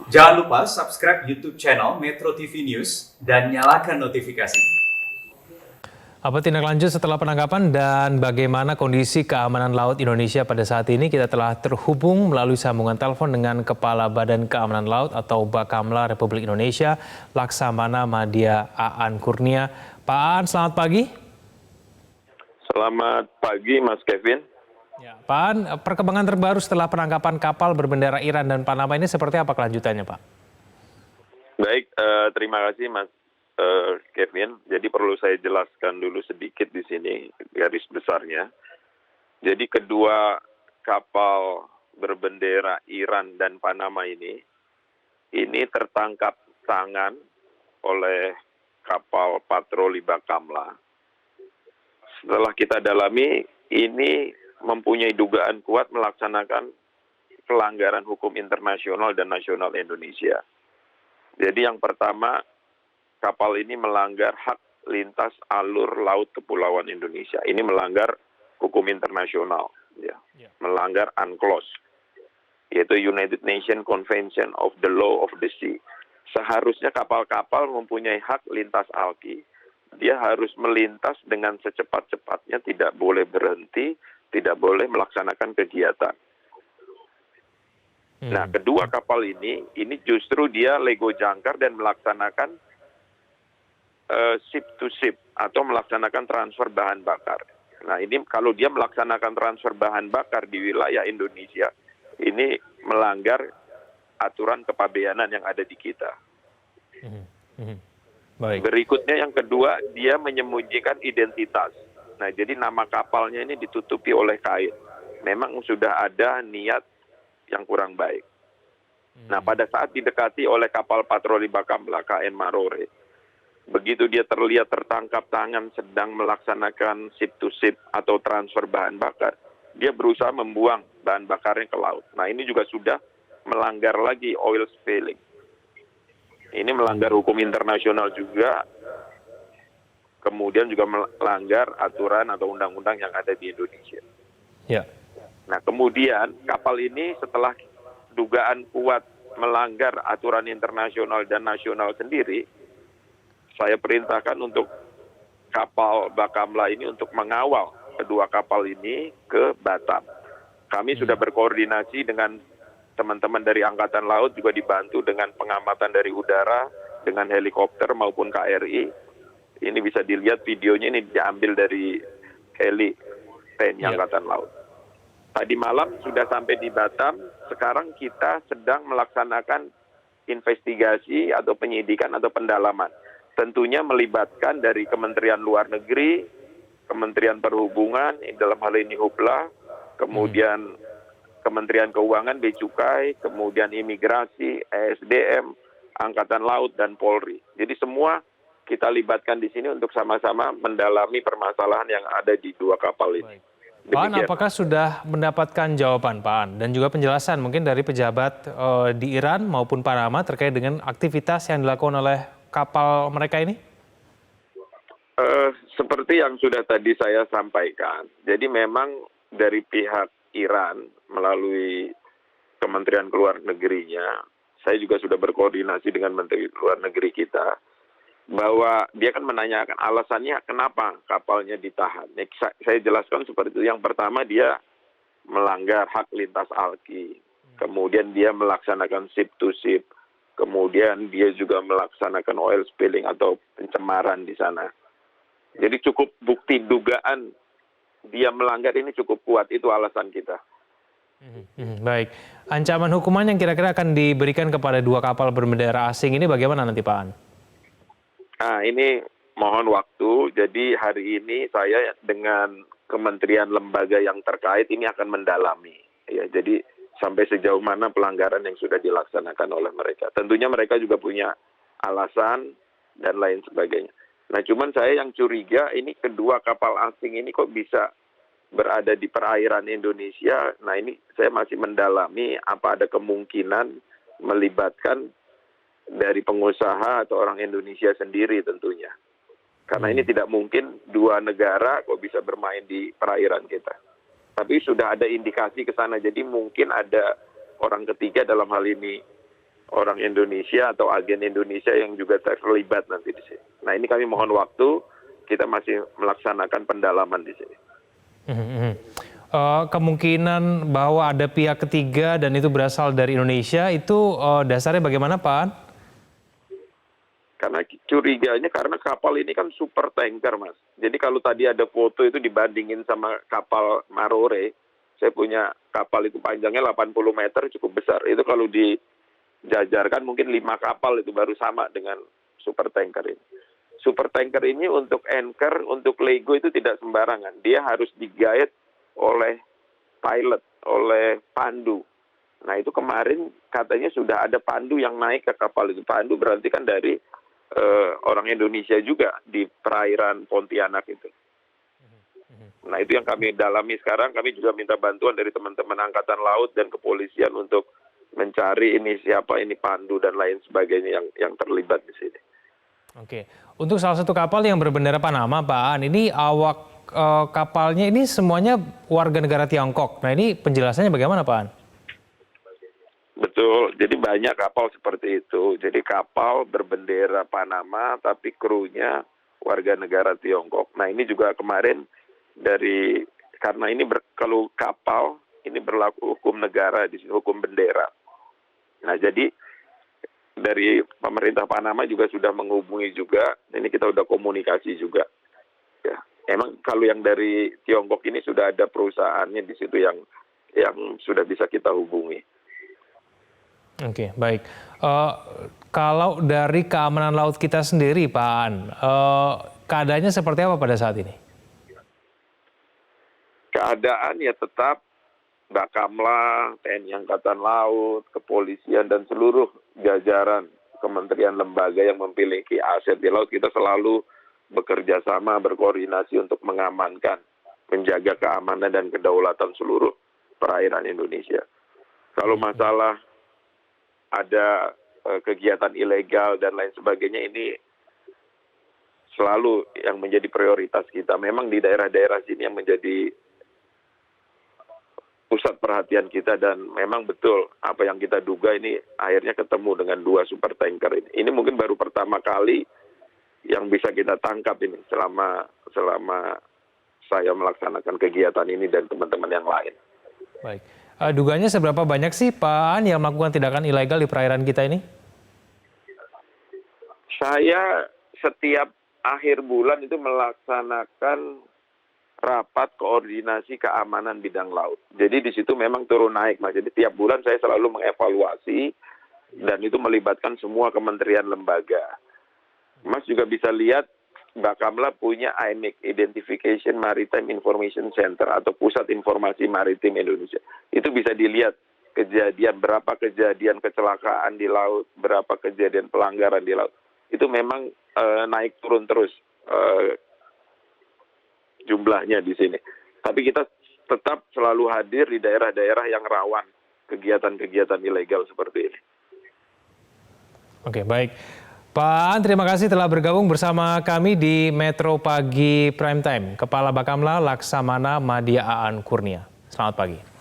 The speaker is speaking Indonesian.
Jangan lupa subscribe YouTube channel Metro TV News dan nyalakan notifikasi. Apa tindak lanjut setelah penangkapan dan bagaimana kondisi keamanan laut Indonesia pada saat ini? Kita telah terhubung melalui sambungan telepon dengan Kepala Badan Keamanan Laut atau Bakamla Republik Indonesia, Laksamana Madya Aan Kurnia. Pak Aan, selamat pagi. Selamat pagi, Mas Kevin. Ya, Pak Aan, perkembangan terbaru setelah penangkapan kapal berbendera Iran dan Panama ini seperti apa kelanjutannya, Pak? Baik, terima kasih, Mas Kevin. Jadi perlu saya jelaskan dulu sedikit di sini garis besarnya. Jadi kedua kapal berbendera Iran dan Panama ini tertangkap tangan oleh kapal patroli Bakamla. Setelah kita dalami, ini mempunyai dugaan kuat melaksanakan pelanggaran hukum internasional dan nasional Indonesia. Jadi yang pertama, kapal ini melanggar hak lintas alur laut kepulauan Indonesia. Ini melanggar hukum internasional, ya. Melanggar UNCLOS, yaitu United Nations Convention of the Law of the Sea. Seharusnya kapal-kapal mempunyai hak lintas alki. Dia harus melintas dengan secepat-cepatnya, tidak boleh berhenti, tidak boleh melaksanakan kegiatan. Nah, kedua kapal ini justru dia lego jangkar dan melaksanakan ship to ship atau melaksanakan transfer bahan bakar. Nah, ini kalau dia melaksanakan transfer bahan bakar di wilayah Indonesia, ini melanggar aturan kepabeanan yang ada di kita. Baik. Berikutnya yang kedua, dia menyembunyikan identitas. Nah, jadi nama kapalnya ini ditutupi oleh kain. Memang sudah ada niat yang kurang baik. Nah, pada saat didekati oleh kapal patroli Bakamla KN Marore, begitu dia terlihat tertangkap tangan sedang melaksanakan ship to ship atau transfer bahan bakar, dia berusaha membuang bahan bakarnya ke laut. Nah, ini juga sudah melanggar lagi oil spilling. Ini melanggar hukum internasional juga, kemudian juga melanggar aturan atau undang-undang yang ada di Indonesia. Ya. Nah, kemudian kapal ini setelah dugaan kuat melanggar aturan internasional dan nasional sendiri, saya perintahkan untuk kapal Bakamla ini untuk mengawal kedua kapal ini ke Batam. Kami sudah berkoordinasi dengan teman-teman dari Angkatan Laut, juga dibantu dengan pengamatan dari udara, dengan helikopter maupun KRI. Ini bisa dilihat videonya, ini diambil dari heli TNI Angkatan Laut. Tadi malam sudah sampai di Batam, sekarang kita sedang melaksanakan investigasi atau penyidikan atau pendalaman. Tentunya melibatkan dari Kementerian Luar Negeri, Kementerian Perhubungan, dalam hal ini Hubla, kemudian Kementerian Keuangan, Bea Cukai, kemudian Imigrasi, ESDM, Angkatan Laut, dan Polri. Jadi semua kita libatkan di sini untuk sama-sama mendalami permasalahan yang ada di dua kapal ini. Pak Aan, apakah sudah mendapatkan jawaban, Pak Aan, dan juga penjelasan mungkin dari pejabat di Iran maupun Panama terkait dengan aktivitas yang dilakukan oleh kapal mereka ini? Seperti yang sudah tadi saya sampaikan, jadi memang dari pihak Iran melalui Kementerian Luar Negerinya, saya juga sudah berkoordinasi dengan Menteri Luar Negeri kita, bahwa dia kan menanyakan alasannya kenapa kapalnya ditahan. Saya jelaskan seperti itu. Yang pertama, dia melanggar hak lintas alki, kemudian dia melaksanakan ship to ship, kemudian dia juga melaksanakan oil spilling atau pencemaran di sana. Jadi cukup bukti dugaan dia melanggar ini cukup kuat, itu alasan kita. Baik, ancaman hukuman yang kira-kira akan diberikan kepada dua kapal berbendera asing ini bagaimana nanti, Pak Aan? Nah, ini mohon waktu. Jadi hari ini saya dengan kementerian lembaga yang terkait ini akan mendalami. Ya, jadi sampai sejauh mana pelanggaran yang sudah dilaksanakan oleh mereka. Tentunya mereka juga punya alasan dan lain sebagainya. Nah, cuman saya yang curiga ini kedua kapal asing ini kok bisa berada di perairan Indonesia. Nah, ini saya masih mendalami apa ada kemungkinan melibatkan dari pengusaha atau orang Indonesia sendiri tentunya. Karena ini tidak mungkin dua negara kok bisa bermain di perairan kita. Tapi sudah ada indikasi ke sana, jadi mungkin ada orang ketiga dalam hal ini orang Indonesia atau agen Indonesia yang juga terlibat nanti di sini. Nah ini kami mohon waktu, kita masih melaksanakan pendalaman di sini. Kemungkinan bahwa ada pihak ketiga dan itu berasal dari Indonesia itu dasarnya bagaimana Pak? Karena curiganya karena kapal ini kan super tanker, Mas. Jadi kalau tadi ada foto itu dibandingin sama kapal Marore, saya punya kapal itu panjangnya 80 meter, cukup besar. Itu kalau dijajarkan mungkin 5 kapal itu baru sama dengan super tanker ini. Super tanker ini untuk anchor, untuk lego itu tidak sembarangan. Dia harus digait oleh pilot, oleh pandu. Nah itu kemarin katanya sudah ada pandu yang naik ke kapal itu. Pandu berarti kan dari orang Indonesia juga di perairan Pontianak itu. Nah itu yang kami dalami sekarang. Kami juga minta bantuan dari teman-teman Angkatan Laut dan Kepolisian untuk mencari ini siapa ini pandu dan lain sebagainya yang terlibat di sini. Oke, untuk salah satu kapal yang berbendera Panama, Pak Aan, ini awak kapalnya ini semuanya warga negara Tiongkok. Nah ini penjelasannya bagaimana, Pak Aan? Betul, jadi banyak kapal seperti itu. Jadi kapal berbendera Panama tapi krunya warga negara Tiongkok. Nah ini juga kemarin karena ini kalau kapal ini berlaku hukum negara di sini, hukum bendera. Nah jadi dari pemerintah Panama juga sudah menghubungi juga. Ini kita udah komunikasi juga. Ya, emang kalau yang dari Tiongkok ini sudah ada perusahaannya di situ yang sudah bisa kita hubungi. Oke, baik. Kalau dari keamanan laut kita sendiri, Pak Aan, keadaannya seperti apa pada saat ini? Keadaan ya tetap Bakamla, TNI Angkatan Laut, Kepolisian, dan seluruh jajaran kementerian lembaga yang memiliki aset di laut, kita selalu bekerja sama, berkoordinasi untuk mengamankan, menjaga keamanan dan kedaulatan seluruh perairan Indonesia. Kalau masalah ada kegiatan ilegal dan lain sebagainya, ini selalu yang menjadi prioritas kita. Memang di daerah-daerah sini yang menjadi pusat perhatian kita, dan memang betul apa yang kita duga ini akhirnya ketemu dengan 2 super tanker ini. Ini mungkin baru pertama kali yang bisa kita tangkap ini selama saya melaksanakan kegiatan ini dan teman-teman yang lain. Baik. Dugaannya seberapa banyak sih Pak Aan yang melakukan tindakan ilegal di perairan kita ini? Saya setiap akhir bulan itu melaksanakan rapat koordinasi keamanan bidang laut. Jadi di situ memang turun naik, Mas. Jadi tiap bulan saya selalu mengevaluasi dan itu melibatkan semua kementerian lembaga. Mas juga bisa lihat Bakamla punya IMIC, Identification Maritime Information Center atau Pusat Informasi Maritim Indonesia. Itu bisa dilihat berapa kejadian kecelakaan di laut, berapa kejadian pelanggaran di laut. Itu memang naik turun terus jumlahnya di sini. Tapi kita tetap selalu hadir di daerah-daerah yang rawan kegiatan-kegiatan ilegal seperti ini. Oke, baik. Pak Aan, terima kasih telah bergabung bersama kami di Metro Pagi Prime Time. Kepala Bakamla Laksamana Madya Aan Kurnia. Selamat pagi.